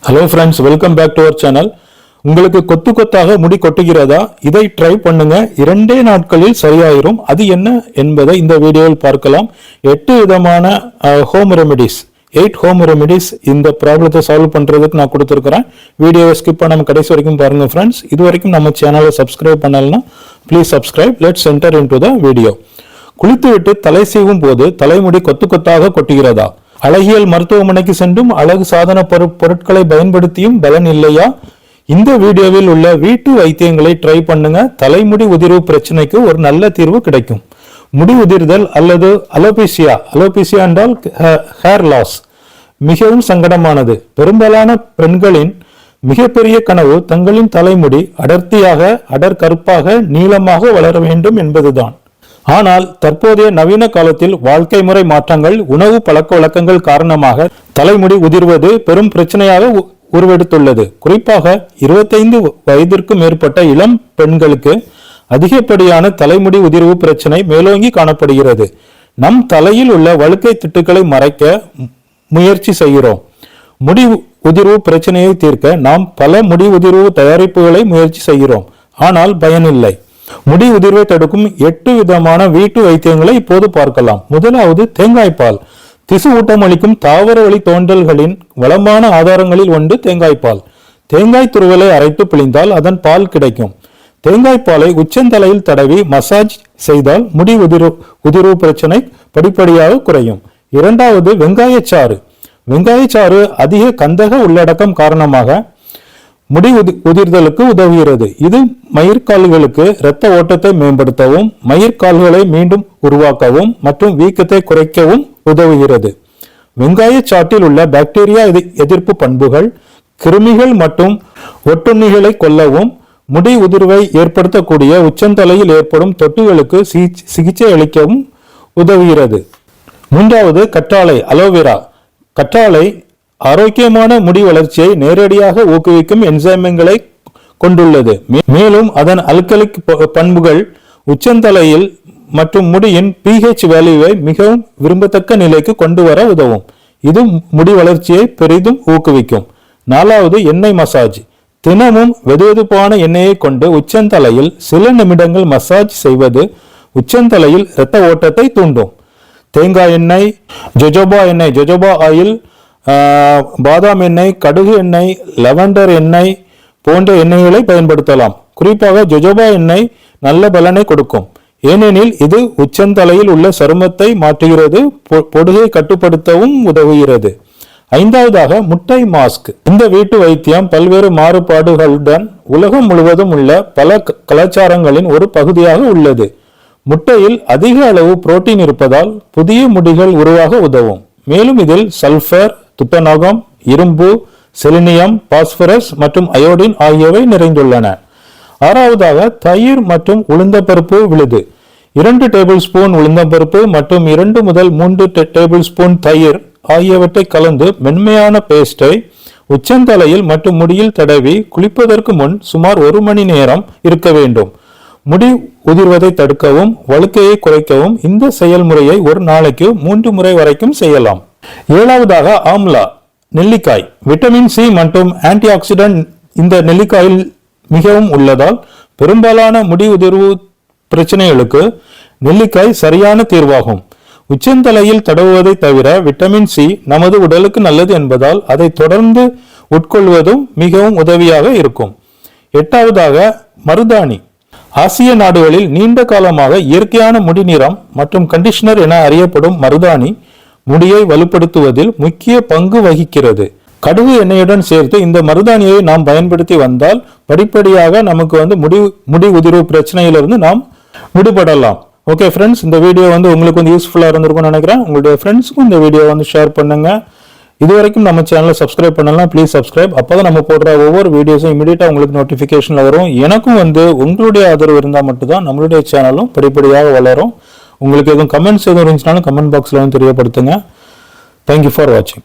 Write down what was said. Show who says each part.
Speaker 1: Hello friends, welcome back to our channel. உங்களுக்கு கொத்து கொத்தாக முடி கொட்டுகிறதா? இதை ட்ரை பண்ணுங்க. 2 நாட்களில் சரியாயிரும். அது என்ன என்பதை இந்த வீடியோவில் பார்க்கலாம். 8 விதமான ஹோம் ரெமெடிஸ், 8 ஹோம் ரெமெடிஸ் இந்த ப்ராப்ளத்தை சால்வ் பண்றதுக்கு நான் கொடுத்துருக்கிறேன். வீடியோவை ஸ்கிப் பண்ணாம கடைசி வரைக்கும் பாருங்க ஃப்ரெண்ட்ஸ். இது வரைக்கும் நம்ம சேனலை சப்ஸ்கிரைப் பண்ணலன்னா please subscribe. Let's enter into the video. குளித்துவிட்டு தலை சீவும் போது தலைமுடி கொத்து கொத்தாக கொட்டுகிறதா? அழகியல் மருத்துவமனைக்கு சென்றும் அழகு சாதன பொருட்களை பயன்படுத்தியும் பலன் இல்லையா? இந்த வீடியோவில் உள்ள வீட்டு வைத்தியங்களை ட்ரை பண்ணுங்க. தலைமுடி உதிர்வு பிரச்சனைக்கு ஒரு நல்ல தீர்வு கிடைக்கும். முடி உதிர்தல் அல்லது அலோபேசியா என்றால் ஹேர் லாஸ் மிகவும் சங்கடமானது. பெரும்பாலான பெண்களின் மிகப்பெரிய கனவு தங்களின் தலைமுடி அடர் கருப்பாக நீளமாக வளர வேண்டும் என்பதுதான். ஆனால் தற்போதைய நவீன காலத்தில் வாழ்க்கை முறை மாற்றங்கள், உணவு பழக்க வழக்கங்கள் காரணமாக தலைமுடி உதிர்வது பெரும் பிரச்சனையாக உருவெடுத்துள்ளது. குறிப்பாக 25 வயதிற்கு மேற்பட்ட இளம் பெண்களுக்கு அதிகப்படியான தலைமுடி உதிர்வு பிரச்சனை மேலோங்கி காணப்படுகிறது. நம் தலையில் உள்ள வழுக்கை திட்டுக்களை மறைக்க முயற்சி செய்கிறோம். முடி உதிர்வு பிரச்சனையை தீர்க்க நாம் பல முடி உதிர்வு தயாரிப்புகளை முயற்சி செய்கிறோம். ஆனால் பயனில்லை. முடி உதிர்வை தடுக்கும் 8 விதமான வீட்டு வைத்தியங்களை இப்போது பார்க்கலாம். முதலாவது தேங்காய்பால். திசு ஊட்டம் அளிக்கும் தாவர வழி தோன்றல்களின் வளமான ஆதாரங்களில் ஒன்று தேங்காய்பால். தேங்காய் துருவலை அரைத்து பிழிந்தால் அதன் பால் கிடைக்கும். தேங்காய்பாலை உச்சந்தலையில் தடவி மசாஜ் செய்தால் முடி உதிர்வு பிரச்சனை படிப்படியாக குறையும். இரண்டாவது வெங்காயச்சாறு. வெங்காயச்சாறு அதிக கந்தக உள்ளடக்கம் காரணமாக முடி உதிர்தலுக்கு உதவுகிறது. இது மயிர்கால்களுக்கு இரத்த ஓட்டத்தை மேம்படுத்தவும், மயிர்கால்களை மீண்டும் உருவாக்கவும் மற்றும் வீக்கத்தை குறைக்கவும் உதவுகிறது. வெங்காய சாற்றில் உள்ள பாக்டீரியா எதிர்ப்பு பண்புகள் கிருமிகள் மற்றும் ஒட்டுண்ணிகளை கொல்லவும், முடி உதிர்வை ஏற்படுத்தக்கூடிய உச்சந்தலையில் ஏற்படும் தொட்டுகளுக்கு சிகிச்சை அளிக்கவும் உதவுகிறது. மூன்றாவது கற்றாழை, அலோவேரா. கற்றாழை ஆரோக்கியமான முடி வளர்ச்சியை நேரடியாக ஊக்குவிக்கும் என்சைம்களை கொண்டுள்ளது. மேலும் அதன் அல்கலிக் பண்புகள் உச்சந்தலையில் மற்றும் முடியின் pH வேல்யூவை மிகவும் விரும்பத்தக்க நிலைக்கு கொண்டு வர உதவும். இது முடி வளர்ச்சியை பெரிதும் ஊக்குவிக்கும். 4வது எண்ணெய் மசாஜ். தினமும் வெதுவெதுப்பான எண்ணெயை கொண்டு உச்சந்தலையில் சில நிமிடங்கள் மசாஜ் செய்வது உச்சந்தலையில் இரத்த ஓட்டத்தை தூண்டும். தேங்காய் எண்ணெய், ஜொஜோபா ஆயில், பாதாம் எண்ணெய், கடுகு எண்ணெய், லெவண்டர் எண்ணெய் போன்ற எண்ணெய்களை பயன்படுத்தலாம். குறிப்பாக ஜொஜோபா எண்ணெய் நல்ல பலனை கொடுக்கும். ஏனெனில் இது உச்சந்தலையில் உள்ள சருமத்தை மாற்றுகிறது, பொடுகை கட்டுப்படுத்தவும் உதவுகிறது. 5வதாக முட்டை மாஸ்க். இந்த வீட்டு வைத்தியம் பல்வேறு மாறுபாடுகளுடன் உலகம் முழுவதும் உள்ள பல கலாச்சாரங்களின் ஒரு பகுதியாக உள்ளது. முட்டையில் அதிக அளவு புரோட்டீன் இருப்பதால் புதிய முடிகள் உருவாக உதவும். மேலும் இதில் சல்பர், துத்தநாகம், இரும்பு, செலினியம், பாஸ்பரஸ் மற்றும் அயோடின் ஆகியவை நிறைந்துள்ளன. 6வதாக தயிர் மற்றும் உளுந்தம்பருப்பு விழுது. 2 டேபிள் ஸ்பூன் உளுந்தம்பருப்பு மற்றும் 2 முதல் 3 டேபிள் ஸ்பூன் தயிர் ஆகியவற்றை கலந்து மென்மையான பேஸ்டை உச்சந்தலையில் மற்றும் முடியில் தடவி குளிப்பதற்கு முன் சுமார் 1 மணி நேரம் இருக்க வேண்டும். முடி உதிர்வதை தடுக்கவும் வழுக்கையை குறைக்கவும் இந்த செயல்முறையை ஒரு நாளைக்கு 3 முறை வரைக்கும் செய்யலாம். 7வதாக ஆம்லா, நெல்லிக்காய். விட்டமின் சி மற்றும் ஆன்டி ஆக்சிடென்ட் இந்த நெல்லிக்காயில் மிகவும் உள்ளதால் பெரும்பாலான முடி உதிர்வு பிரச்சனைகளுக்கு நெல்லிக்காய் சரியான தீர்வாகும். உச்சந்தலையில் தடவுவதை தவிர விட்டமின் சி நமது உடலுக்கு நல்லது என்பதால் அதை தொடர்ந்து உட்கொள்வதும் மிகவும் உதவியாக இருக்கும். 8வதாக மருதாணி. ஆசிய நாடுகளில் நீண்ட காலமாக இயற்கையான முடி நிறம் மற்றும் கண்டிஷனர் என அறியப்படும் மருதாணி முடியை வலுப்படுத்துவதில் முக்கிய பங்கு வகிக்கிறது. கடுகு எண்ணெயுடன் சேர்த்து இந்த மருதாணியை நாம் பயன்படுத்தி வந்தால் படிப்படியாக நமக்கு முடி உதிர்வு பிரச்சனையிலிருந்து நாம் விடுபடலாம். ஓகே ஃப்ரெண்ட்ஸ், இந்த வீடியோ உங்களுக்கு யூஸ்ஃபுல்லா இருந்திருக்கும்னு நினைக்கிறேன். உங்களுடைய ஃப்ரெண்ட்ஸுக்கும் இந்த வீடியோ ஷேர் பண்ணுங்க. இதுவரைக்கும் நம்ம சேனலை சப்ஸ்கிரைப் பண்ணலாம், ப்ளீஸ் சப்ஸ்கிரைப். அப்போதான் நம்ம போடுற ஒவ்வொரு வீடியோஸும் இமீடியட்டா உங்களுக்கு நோட்டிபிகேஷன்ல வரும். எனக்கும் உங்களுடைய ஆதரவு இருந்தால் மட்டும்தான் நம்மளுடைய சேனலும் படிப்படியாக வளரும். உங்களுக்கு எதுவும் கமெண்ட்ஸ் எதுவும் இருந்துச்சுனாலும் கமெண்ட் பாக்ஸ்ல தெரியப்படுத்துங்க. தேங்க்யூ ஃபார் வாட்சிங்.